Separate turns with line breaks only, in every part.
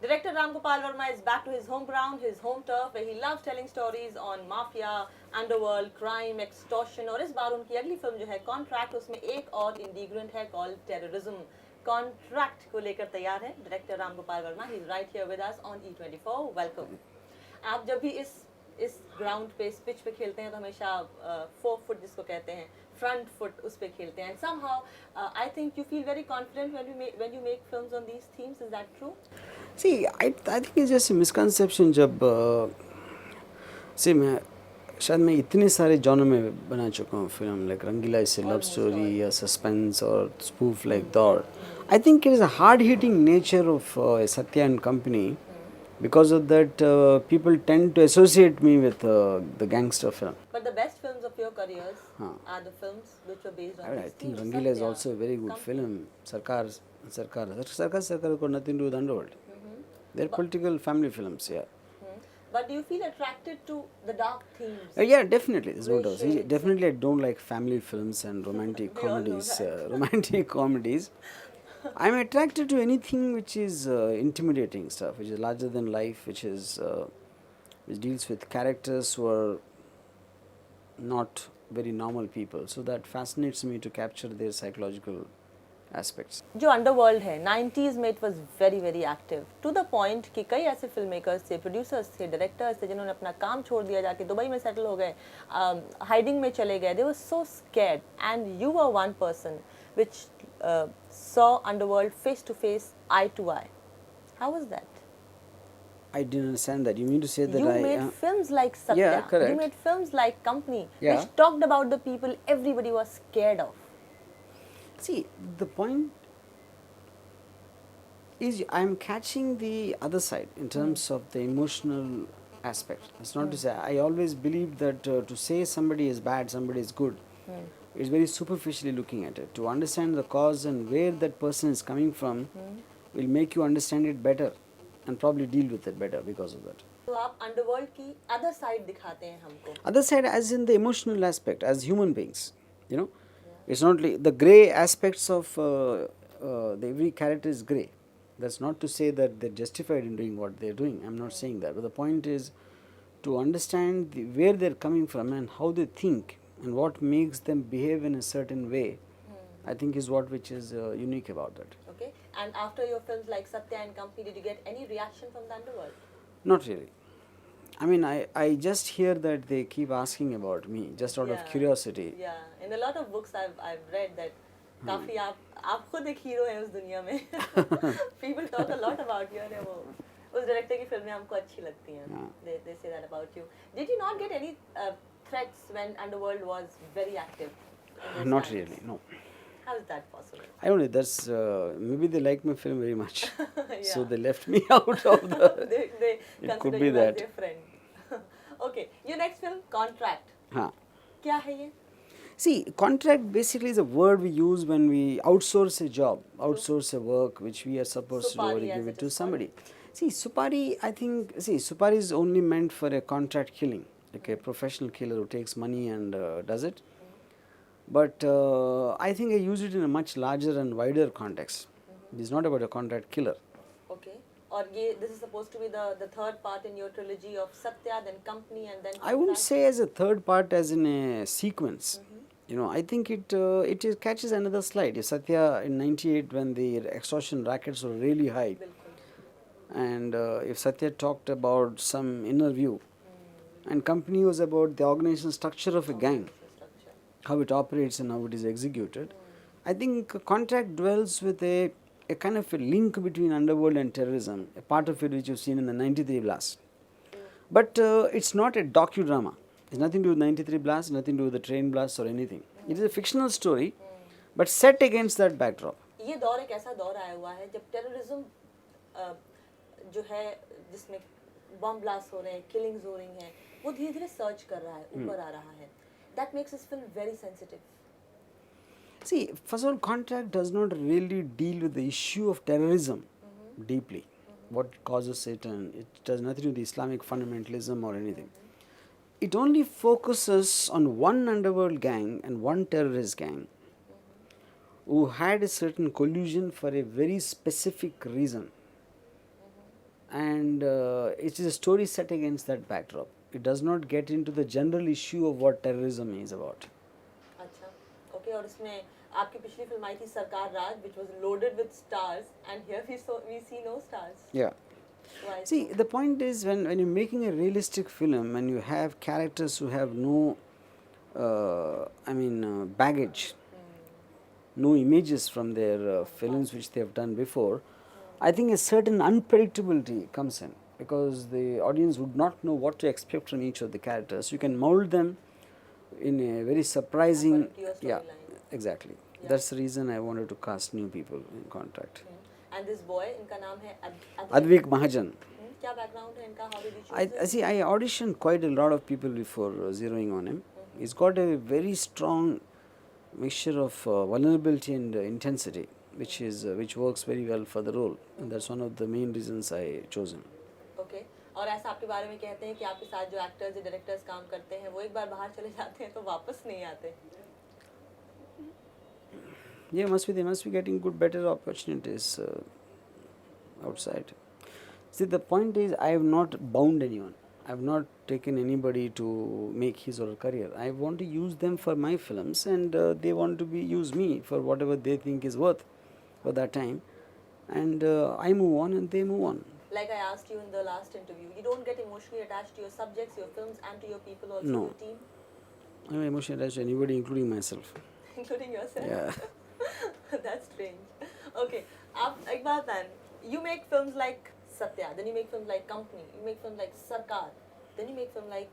Director Ram Gopal Varma is back to his home ground, his home turf, where he loves telling stories on mafia, underworld, crime, extortion. और इस बार उनकी अगली film जो है contract, उसमें एक और इंडिग्रेंट है कॉल्ड टेररिज्म. कॉन्ट्रैक्ट को लेकर तैयार है director Ram Gopal Verma. He is right here with us on E24. Welcome. आप जब भी इस ग्राउंड पे, इस पिच पे खेलते हैं तो हमेशा 4 फुट जिसको कहते हैं फ्रंट फुट उस पे खेलते हैं. somehow I think you feel very confident when you make films on these themes. Is that true?
See, I think it's just a misconception. जब see मैं इतने सारे जॉनर में बना चुका हूँ film, like Rangeela is love story या suspense और spoof like Daud. I think it is a hard hitting nature of Satya and Company. Because of that, people tend to associate me with the gangster film.
But the best films of your careers are the films which were based on.
I think Rangila is also a very good film. Sarkar got nothing to do with underworld. They're political family films, yeah.
But do you feel attracted to the dark themes?
Yeah, definitely. There's no doubt. Definitely, I don't like family films and romantic comedies. Romantic comedies. I'm attracted to anything which is intimidating stuff, which is larger than life, which deals with characters who are not very normal people. So that fascinates me to capture their psychological aspects.
जो underworld है 90s में it was very very active to the point कि कई ऐसे film makers थे, producers थे, directors थे जिन्होंने अपना काम छोड़ दिया, जाके दुबई में सेटल हो गए, हाइडिंग में चले गए. They were so scared and you were one person which saw underworld face to face, eye to eye. How was that?
I didn't understand that. You mean to say that
you made films like Satya.
Yeah, correct.
You made films like Company,
yeah,
which talked about the people everybody was scared of.
See, the point is I'm catching the other side in terms of the emotional aspect. It's not to say, I always believe that to say somebody is bad, somebody is good, it's very superficially looking at it. To understand the cause and where that person is coming from will make you understand it better and probably deal with it better because of that.
So आप underworld की other side दिखाते हैं हमको.
Other side as in the emotional aspect, as human beings, you know. It's not like the grey aspects of every character is grey. That's not to say that they're justified in doing what they're doing. I'm not saying that. But the point is to understand where they're coming from and how they think and what makes them behave in a certain way, I think is what which is unique about that.
Okay. And after your films like Satya and Company, did you get any reaction from the underworld?
Not really. I mean, I just hear that they keep asking about me just out of curiosity.
Yeah. In a lot of books I've read that काफी आप खुद एक hero हैं उस दुनिया में. People talk a lot about you. और वो उस डायरेक्टर की फिल्में हमको अच्छी लगती हैं. They say that about you. Did you not get any threats when underworld was very active?
Not really, no.
How is that possible?
I don't know. That's maybe they like my film very much, so they left me out of the.
they
it could
consider
be
you
that.
as their friend. Okay, your next film, Contract.
हाँ.
क्या है ये?
See, contract basically is a word we use when we outsource a job, outsource a work which we are supposed to do or give it to somebody. See, Supari, I think, Supari is only meant for a contract killing, like a professional killer who takes money and does it. But I think I use it in a much larger and wider context. It's not about a contract killer.
Okay. Or this is supposed to be the third part in your trilogy of Satya, then Company, and then Contract?
I wouldn't say as a third part, as in a sequence. You know, I think it catches another slide. Satya in '98, when the extortion rackets were really high, and if Satya talked about some inner view, and Company was about the organizational structure of a gang, how it operates and how it is executed. I think Contract dwells with a kind of a link between underworld and terrorism, a part of it which you've seen in the '93 blast. But it's not a docudrama. It's nothing to do with 93 blast, nothing to do with the train blast or anything. It is a fictional story, but set against that backdrop.
ये दौर एक ऐसा दौर आया हुआ है जब terrorism जो है, जिसमें बम ब्लास्ट हो रहे हैं, किलिंग्स हो रही हैं, वो धीरे-धीरे सर्च कर रहा है, ऊपर आ रहा है. That makes this film very sensitive.
See, first of all, Contract does not really deal with the issue of terrorism deeply, what causes it, and it does nothing to do with Islamic fundamentalism or anything. It only focuses on one underworld gang and one terrorist gang who had a certain collusion for a very specific reason. and it is a story set against that backdrop. It does not get into the general issue of what terrorism is about.
अच्छा, okay, और इसमें आपकी पिछली film आई थी सरकार राज, which was loaded with stars, and here we see no stars.
Yeah.
Why
See,
so?
the point is when you're making a realistic film and you have characters who have no, baggage, no images from their films which they have done before, I think a certain unpredictability comes in because the audience would not know what to expect from each of the characters. You can mold them in a very surprising,
According to your
yeah,
storyline.
exactly.
Yeah.
That's the reason I wanted to cast new people in contract.
And this boy, इनका नाम है
Advik Mahajan.
क्या background है इनका? How did you choose
I
him?
see. I auditioned quite a lot of people before zeroing on him. He's got a very strong mixture of vulnerability and intensity, which works very well for the role, and that's one of the main reasons I chose him.
Okay. और ऐसा आपके बारे में कहते हैं कि आपके साथ जो एक्टर्स या डायरेक्टर्स काम करते हैं वो एक बार बाहर चले जाते हैं तो वापस नहीं आते.
Yeah, they must be getting better opportunities outside. See, the point is, I have not bound anyone. I have not taken anybody to make his or her career. I want to use them for my films, and they want to use me for whatever they think is worth for that time. And I move on, and they move on.
Like I asked you in the last interview, you don't get emotionally attached to your subjects, your films, and to your people also,
No.
your team,
I'm emotionally attached to anybody, including myself.
including yourself.
Yeah.
That's strange. Okay, एक बात है, you make films like Satya, then you make films like Company, you make films like Sarkar, then you make film like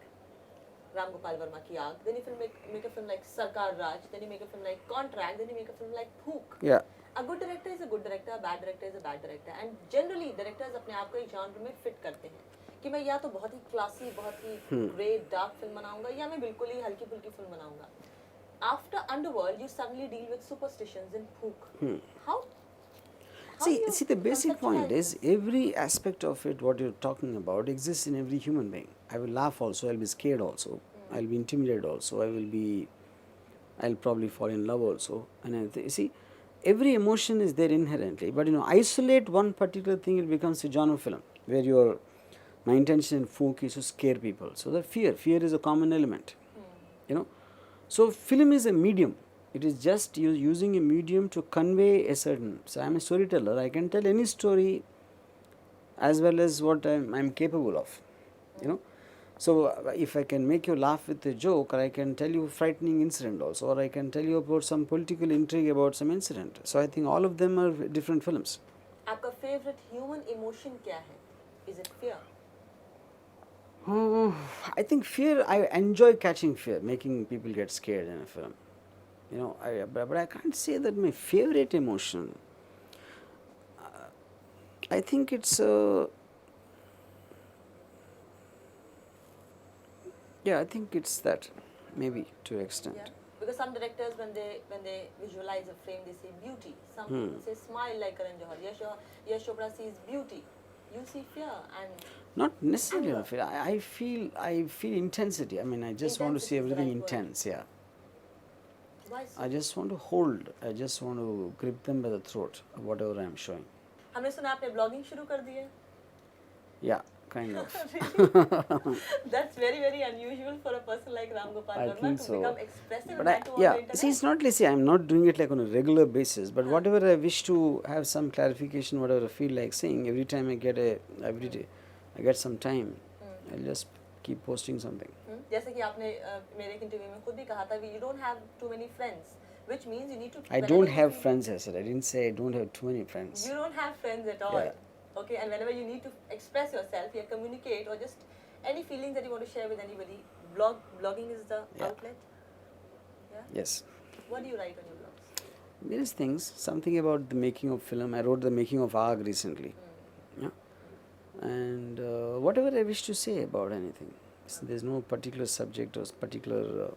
Ram Gopal Varma Ki Aag, then you make a film like Sarkar Raj, then you make a film like Contract, then you make a film like Phook.
Yeah.
A good director is a good director, a bad director is a bad director, and generally directors अपने आप को एक genre में fit करते हैं कि मैं या तो बहुत ही classy, बहुत ही great dark film बनाऊंगा या मैं बिल्कुल ही हल्की फुल्की film बनाऊंगा. After Underworld, you suddenly deal with superstitions in Phook. How do you
See, the basic point
conceptualize
is
this?
every aspect of it, what you're talking about, exists in every human being. I will laugh also, I'll be scared also, I'll be intimidated also, I'll probably fall in love also. And you see, every emotion is there inherently, but isolate one particular thing, it becomes a genre film where my intention in folk is to scare people. So that fear is a common element, So film is a medium. It is just using a medium to convey a certain. So I'm a storyteller. I can tell any story as well as what I'm capable of, So if I can make you laugh with a joke, or I can tell you a frightening incident also, or I can tell you about some political intrigue about some incident. So I think all of them are different films.
आपका favorite human emotion क्या है? Is it fear?
I think fear, I enjoy catching fear, making people get scared in a film. But I can't say that my favorite emotion. I think it's I think it's that, maybe to an extent.
Yeah. Because some directors, when they visualize a frame, they say beauty. Some people say smile like Karan Johar. Yash Chopra sees beauty. You see fear and
Not necessarily
anger.
fear. I feel intensity. I mean, I just want to see
Intensity is the
everything
right word.
intense. Yeah.
Why so?
I just want to hold. I just want to grip them by the throat, whatever I'm showing.
हमने सुना आपने blogging शुरू कर दी है.
Yeah, kind of.
That's very very unusual for a person like Ram Gopal
I
Varma
think
to
so.
become expressive
But
and to on the internet.
see, it's not like, I'm not doing it like on a regular basis, but whatever I wish to have some clarification, whatever I feel like saying, every time I get some time, I'll just keep posting something.
जैसे कि आपने मेरे एक interview में खुद भी कहा था, you don't have too many friends, which means you need to.
I don't have friends, I said. I didn't say I don't have too many friends.
You don't have friends at all.
Yeah.
Okay, and whenever you need to express yourself, you communicate, or just any feelings that you want to share with anybody, blogging is the outlet. Yeah.
Yes.
What do you write on your blogs?
Various things. Something about the making of film. I wrote the making of Aag recently. Yeah. And whatever I wish to say about anything. So there's no particular subject or particular.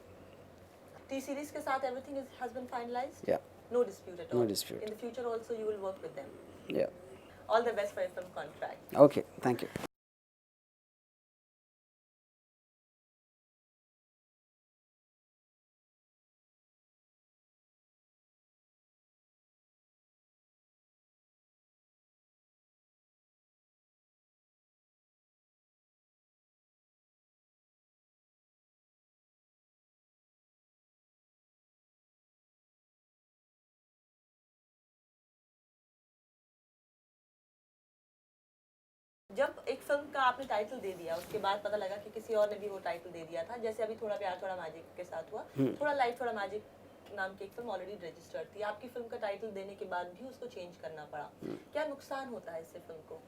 T-series के साथ everything has been finalized?
Yeah.
No dispute at all?
No dispute.
In the future also you will work with them?
Yeah.
All the best for your film contract.
Okay. Thank you.
जब एक film का आपने title दे दिया उसके बाद पता लगा कि किसी और ने भी वो टाइटल दे दिया था, जैसे अभी थोड़ा प्यार थोड़ा मैजिक के साथ हुआ, थोड़ा लाइफ थोड़ा मैजिक नाम की एक फिल्म ऑलरेडी रजिस्टर्ड थी, आपकी फिल्म का टाइटल देने के बाद भी उसको चेंज करना पड़ा, क्या नुकसान होता है इससे फिल्म को?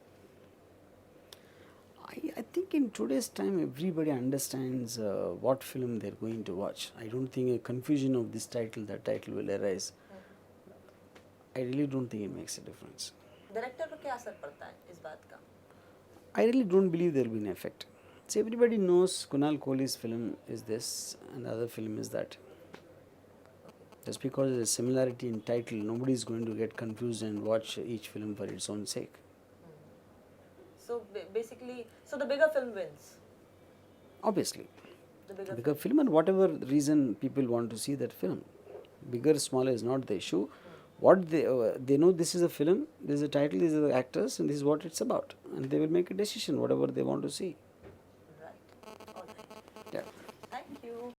I think in today's time everybody understands what film they're going to watch. I don't think a confusion of this title, that title will arise. I really don't think it makes a difference.
Director पर क्या असर पड़ता है इस बात का?
I really don't believe there will be an effect. So everybody knows Kunal Kohli's film is this and the other film is that. Just because there's a similarity in title, nobody is going to get confused and watch each film for its own sake.
So basically, so the bigger film wins.
Obviously,
The bigger
bigger film and whatever reason people want to see that film. Bigger, smaller is not the issue. What they know, this is a film, this is a title, these are the actors, and this is what it's about, and they will make a decision whatever they want to see.